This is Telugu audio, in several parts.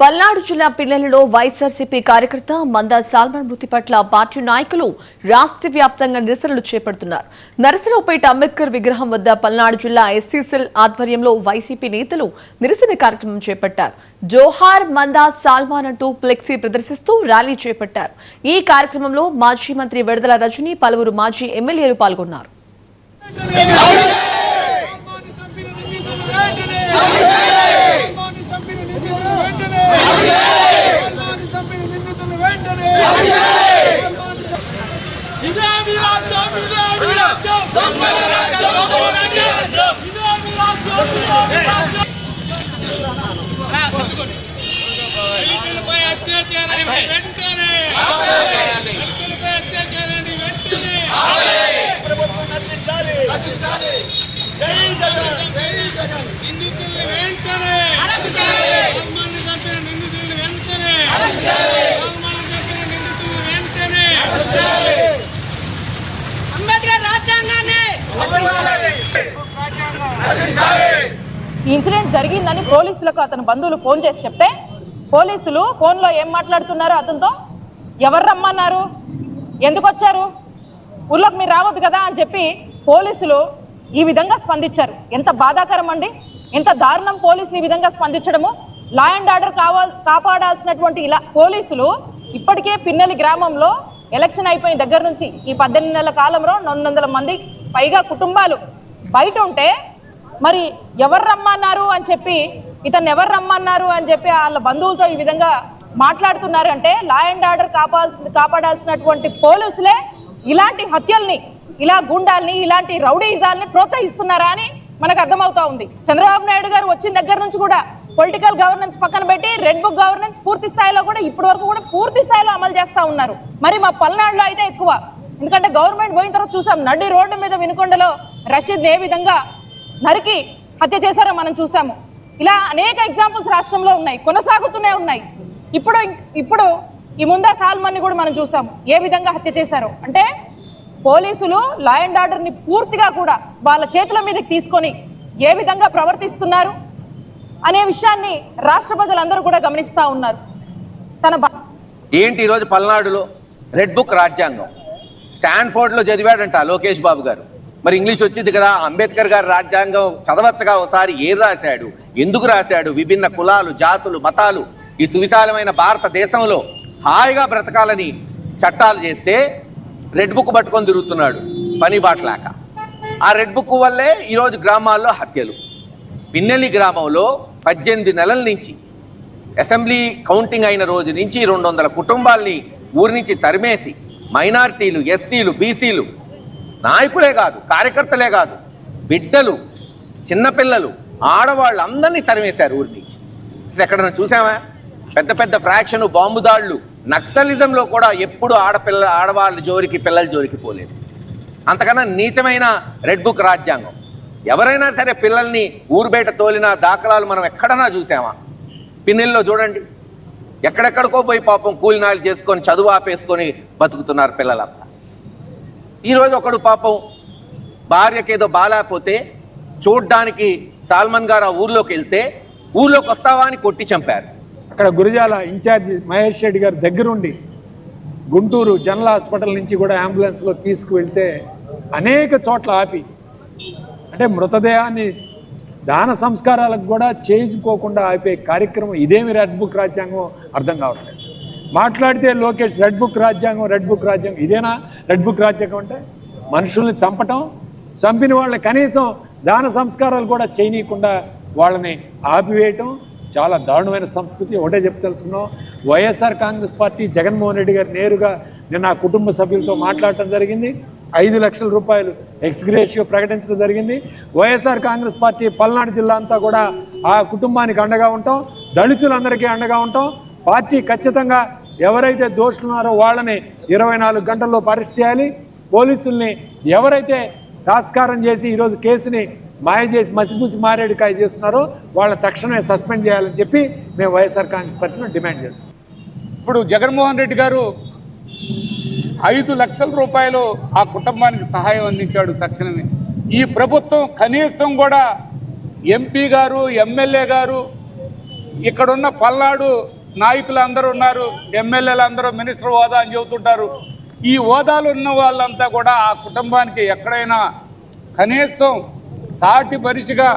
పల్నాడు జిల్లా పిల్లలలో వైఎస్ఆర్సీపీ కార్యకర్త మందా సాల్మన్ మృతి పట్ల పార్టీ నాయకులు రాష్ట్ర వ్యాప్తంగా నిరసనలు చేపడుతున్నారు. నరసరావుపేట అంబేద్కర్ విగ్రహం వద్ద పల్నాడు జిల్లా ఎస్సీ సెల్ ఆధ్వర్యంలో వైసీపీ నేతలు నిరసన కార్యక్రమం చేపట్టారు. జోహార్ మందా సాల్మాన్ అంటూ ఫ్లెక్సీ ప్రదర్శిస్తూ ర్యాలీ చేపట్టారు. ఈ కార్యక్రమంలో మాజీ మంత్రి విడుదల రజని, పలువురు మాజీ ఎమ్మెల్యేలు పాల్గొన్నారు. ఈ ఇన్సిడెంట్ జరిగిందని పోలీసులకు అతని బంధువులు ఫోన్ చేసి చెప్తే పోలీసులు ఫోన్లో ఏం మాట్లాడుతున్నారు, అతనితో ఎవరు రమ్మన్నారు, ఎందుకు వచ్చారు, ఊళ్ళోకి మీరు రావద్దు కదా అని చెప్పి పోలీసులు ఈ విధంగా స్పందించారు. ఎంత బాధాకరం అండి, ఎంత దారుణం పోలీసులు ఈ విధంగా స్పందించడము. లా అండ్ ఆర్డర్ కాపాడాల్సినటువంటి ఇలా పోలీసులు ఇప్పటికే పిన్నెలి గ్రామంలో ఎలక్షన్ అయిపోయిన దగ్గర నుంచి ఈ 18 నెలల కాలంలో 200 మంది పైగా కుటుంబాలు బయట ఉంటే మరి ఎవరు రమ్మన్నారు అని చెప్పి ఇతన్ని ఎవరు రమ్మన్నారు అని చెప్పి వాళ్ళ బంధువులతో ఈ విధంగా మాట్లాడుతున్నారు అంటే లా అండ్ ఆర్డర్ కాపాడాల్సినటువంటి పోలీసులే ఇలాంటి హత్యల్ని, ఇలా గుండాల్ని, ఇలాంటి రౌడీజాల్ని ప్రోత్సహిస్తున్నారా అని మనకు అర్థమవుతా ఉంది. చంద్రబాబు నాయుడు గారు వచ్చిన దగ్గర నుంచి కూడా పొలిటికల్ గవర్నెన్స్ పక్కన పెట్టి రెడ్ బుక్ గవర్నెన్స్ పూర్తి స్థాయిలో కూడా ఇప్పటి వరకు కూడా పూర్తి స్థాయిలో అమలు చేస్తూ ఉన్నారు. మరి మా పల్నాడులో అయితే ఎక్కువ, ఎందుకంటే గవర్నమెంట్ పోయిన తర్వాత చూసాం నడి రోడ్డు మీద వినుకొండలో రషీద్ ఏ విధంగా నరికి హత్య చేశారో మనం చూసాము. ఇలా అనేక ఎగ్జాంపుల్స్ రాష్ట్రంలో ఉన్నాయి, కొనసాగుతూనే ఉన్నాయి. ఇప్పుడు ఈ ముందా సాల్మన్ని కూడా మనం చూసాము ఏ విధంగా హత్య చేశారో. అంటే పోలీసులు లా అండ్ ఆర్డర్ని పూర్తిగా కూడా వాళ్ళ చేతుల మీదకి తీసుకొని ఏ విధంగా ప్రవర్తిస్తున్నారు అనే విషయాన్ని రాష్ట్ర ప్రజలందరూ కూడా గమనిస్తూ ఉన్నారు. ఏంటి ఈరోజు పల్నాడులో రెడ్ బుక్ రాజ్యాంగం స్టాన్ఫోర్డ్లో చదివాడంట లోకేష్ బాబు గారు. మరి ఇంగ్లీష్ వచ్చింది కదా, అంబేద్కర్ గారి రాజ్యాంగం చదవచ్చగా ఒకసారి. ఏం రాశాడు, ఎందుకు రాశాడు, విభిన్న కులాలు, జాతులు, మతాలు ఈ సువిశాలమైన భారతదేశంలో హాయిగా బ్రతకాలని చట్టాలు చేస్తే రెడ్ బుక్ పట్టుకొని తిరుగుతున్నాడు పని బాటలాక. ఆ రెడ్ బుక్ వల్లే ఈరోజు గ్రామాల్లో హత్యలు. పిన్నెల్లి గ్రామంలో 18 నెలల నుంచి అసెంబ్లీ కౌంటింగ్ అయిన రోజు నుంచి 200 కుటుంబాల్ని ఊరి నుంచి తరిమేసి మైనారిటీలు, ఎస్సీలు, బీసీలు, నాయకులే కాదు, కార్యకర్తలే కాదు, బిడ్డలు, చిన్నపిల్లలు, ఆడవాళ్ళు అందరినీ తరిమేశారు ఊరి నుంచి. అసలు ఎక్కడన్నా చూసామా? పెద్ద పెద్ద ఫ్రాక్షన్, బాంబు దాడులు, నక్సలిజంలో కూడా ఎప్పుడు ఆడవాళ్ళ జోరికి, పిల్లల జోరికి పోలేదు. అంతకన్నా నీచమైన రెడ్ బుక్ రాజ్యాంగం. ఎవరైనా సరే పిల్లల్ని ఊరు బయట తోలిన దాఖలాలు మనం ఎక్కడన్నా చూసామా? పిన్నెల్లో చూడండి, ఎక్కడెక్కడికో పోయి పాపం కూలినాలు చేసుకొని చదువు ఆపేసుకొని బతుకుతున్నారు పిల్లలంతా. ఈరోజు ఒకడు పాపం భార్యకేదో బాగాలేకపోతే చూడ్డానికి సాల్మన్ గారు ఆ ఊర్లోకి వెళ్తే ఊర్లోకి వస్తావా అని కొట్టి చంపారు. అక్కడ గురజాల ఇన్ఛార్జి మహేష్ రెడ్డి గారి దగ్గరుండి గుంటూరు జనరల్ హాస్పిటల్ నుంచి కూడా అంబులెన్స్లో తీసుకువెళ్తే అనేక చోట్ల ఆపి, అంటే మృతదేహాన్ని దాన సంస్కారాలకు కూడా చేసుకోకుండా ఆపే కార్యక్రమం ఇదేమి రెడ్ బుక్ రాజ్యాంగం అర్థం కావట్లేదు. మాట్లాడితే లోకేష్ రెడ్ బుక్ రాజ్యాంగం, రెడ్ బుక్ రాజ్యాంగం. ఇదేనా రెడ్ బుక్ రాజ్యాంగం అంటే? మనుషుల్ని చంపటం, చంపిన వాళ్ళని కనీసం దాన సంస్కారాలు కూడా చేయనీయకుండా వాళ్ళని ఆపివేయటం చాలా దారుణమైన సంస్కృతి. ఒకటే తెలుసుకున్నాం, వైఎస్ఆర్ కాంగ్రెస్ పార్టీ జగన్మోహన్ రెడ్డి గారు నేరుగా నిన్న ఆ కుటుంబ సభ్యులతో మాట్లాడటం జరిగింది. 5 లక్షల రూపాయలు ఎక్స్గ్రేషియో ప్రకటించడం జరిగింది. వైఎస్ఆర్ కాంగ్రెస్ పార్టీ పల్నాడు జిల్లా అంతా కూడా ఆ కుటుంబానికి అండగా ఉంటాం, దళితులందరికీ అండగా ఉంటాం. పార్టీ ఖచ్చితంగా ఎవరైతే దోషులున్నారో వాళ్ళని 24 గంటల్లో అరెస్ట్ చేయాలి. పోలీసుల్ని ఎవరైతే తాస్కారం చేసి ఈరోజు కేసుని మాయ చేసి మసిపూసి మారేడుకాయ చేస్తున్నారో వాళ్ళని తక్షణమే సస్పెండ్ చేయాలని చెప్పి మేము వైఎస్ఆర్ కాంగ్రెస్ పార్టీలో డిమాండ్ చేస్తున్నాం. ఇప్పుడు జగన్మోహన్ రెడ్డి గారు 5 లక్షల రూపాయలు ఆ కుటుంబానికి సహాయం అందించాడు తక్షణమే. ఈ ప్రభుత్వం కనీసం కూడా ఎంపీ గారు, ఎమ్మెల్యే గారు ఇక్కడున్న పల్నాడు నాయకులు అందరూ ఉన్నారు, ఎమ్మెల్యేలు అందరూ మినిస్టర్ హోదా అని చెబుతుంటారు. ఈ హోదాలు ఉన్న వాళ్ళంతా కూడా ఆ కుటుంబానికి ఎక్కడైనా కనీసం సాటి మనిషిగా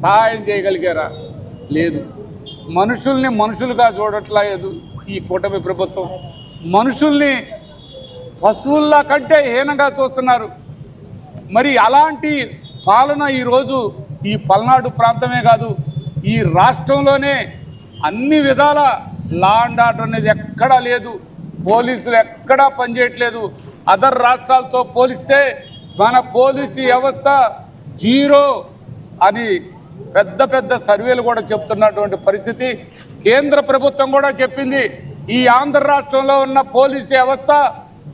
సహాయం చేయగలిగారా? లేదు. మనుషుల్ని మనుషులుగా చూడట్లేదు ఈ కూటమి ప్రభుత్వం. మనుషుల్ని పశువుల్లా కంటే హీనంగా చూస్తున్నారు. మరి అలాంటి పాలన ఈరోజు ఈ పల్నాడు ప్రాంతమే కాదు, ఈ రాష్ట్రంలోనే అన్ని విధాల లా అండ్ ఆర్డర్ అనేది ఎక్కడా లేదు. పోలీసులు ఎక్కడా పనిచేయట్లేదు. అదర్ రాష్ట్రాలతో పోలిస్తే మన పోలీసు వ్యవస్థ జీరో అని పెద్ద పెద్ద సర్వేలు కూడా చెప్తున్నటువంటి పరిస్థితి. కేంద్ర ప్రభుత్వం కూడా చెప్పింది ఈ ఆంధ్ర రాష్ట్రంలో ఉన్న పోలీసు వ్యవస్థ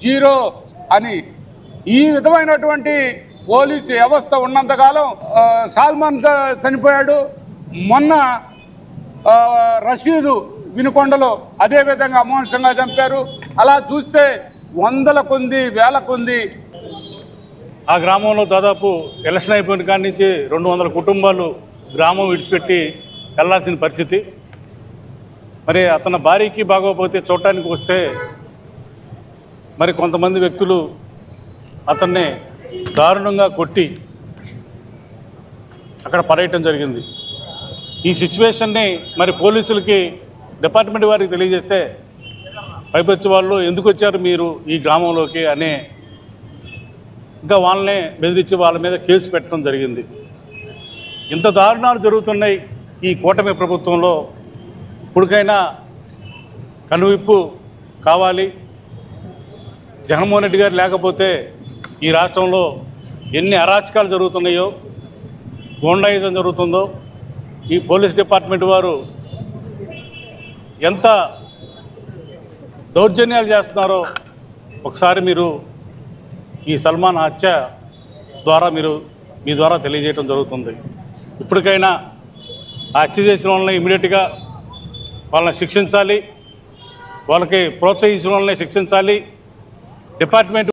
జీరో అని. ఈ విధమైనటువంటి పోలీసు వ్యవస్థ ఉన్నంతకాలం సల్మాన్ చనిపోయాడు, మొన్న రషీదు వినుకొండలో అదేవిధంగా అమానుషంగా చంపారు. అలా చూస్తే వందల కొద్ది వేల కొద్ది ఆ గ్రామంలో దాదాపు ఎలక్షన్ అయిపోయిన కాడి నుంచి 200 కుటుంబాలు గ్రామం విడిచిపెట్టి వెళ్లాల్సిన పరిస్థితి. మరి అతని భార్యకి బాగోకపోతే చూడటానికి వస్తే మరి కొంతమంది వ్యక్తులు అతన్ని దారుణంగా కొట్టి అక్కడ పడేయటం జరిగింది. ఈ సిచ్యువేషన్ని మరి పోలీసులకి డిపార్ట్మెంట్ వారికి తెలియజేస్తే పైపొచ్చి వాళ్ళు ఎందుకు వచ్చారు మీరు ఈ గ్రామంలోకి అనే ఇంకా వాళ్ళనే బెదిరించి వాళ్ళ మీద కేసు పెట్టడం జరిగింది. ఇంత దారుణాలు జరుగుతున్నాయి ఈ కూటమి ప్రభుత్వంలో. ఇప్పటికైనా కనువిప్పు కావాలి. జగన్మోహన్ రెడ్డి గారు లేకపోతే ఈ రాష్ట్రంలో ఎన్ని అరాచకాలు జరుగుతున్నాయో, గూండాయిజం జరుగుతుందో, ఈ పోలీస్ డిపార్ట్మెంట్ వారు ఎంత దౌర్జన్యాలు చేస్తున్నారో ఒకసారి మీరు ఈ సల్మాన్ హత్య ద్వారా మీ ద్వారా తెలియజేయడం జరుగుతుంది. ఇప్పటికైనా ఆ హత్య చేసిన వాళ్ళని ఇమీడియట్గా వాళ్ళని శిక్షించాలి, వాళ్ళకి ప్రోత్సహించిన వాళ్ళని శిక్షించాలి. డిపార్ట్మెంట్